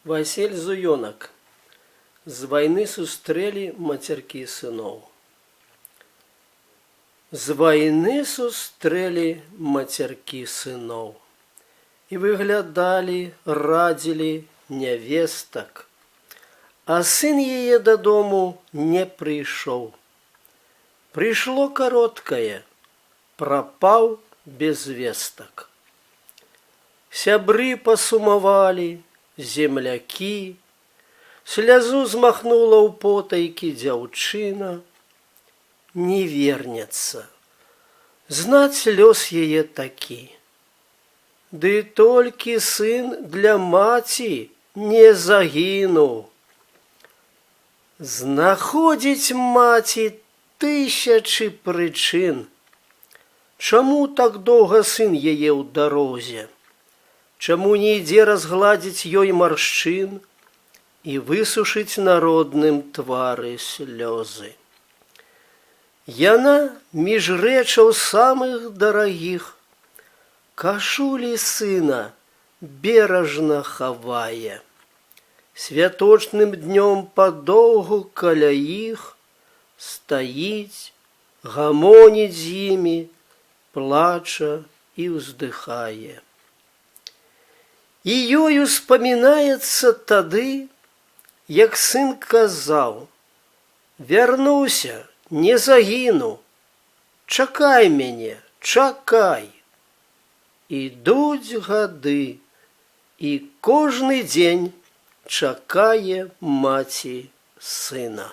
Васіль Зуёнак. З вайны сустрэлі мацяркі сыноў. З вайны сустрэлі мацяркі сыноў. І выглядалі, радзілі нявестак. А сын яе дадому не прыйшоў. Прыйшло кароткае, прапаў без вестак. Сябры пасумавалі, землякі, слязу змахнула ў потайкі дзяўчына. Не вернецца, знаць лёс яе такі. Ды толькі сын для маці не загінуў. Знаходзіць маці тысячы прычын. Чаму так доўга сын яе ў дарозе? Чаму не ідзе разгладзіць ёй маршчын і высушыць на родным твары слёзы? Яна між рэчаў самых дарагіх кашулі сына беражна хавае. Святочным днём падоўгу каля іх стаіць, гамоніць з імі, плача і ўздыхае. І ёй успамінаецца тады, як сын казаў: «Вярнуся, не загіну, чакай мяне, чакай». Ідуць гады, і кожны дзень чакае маці сына.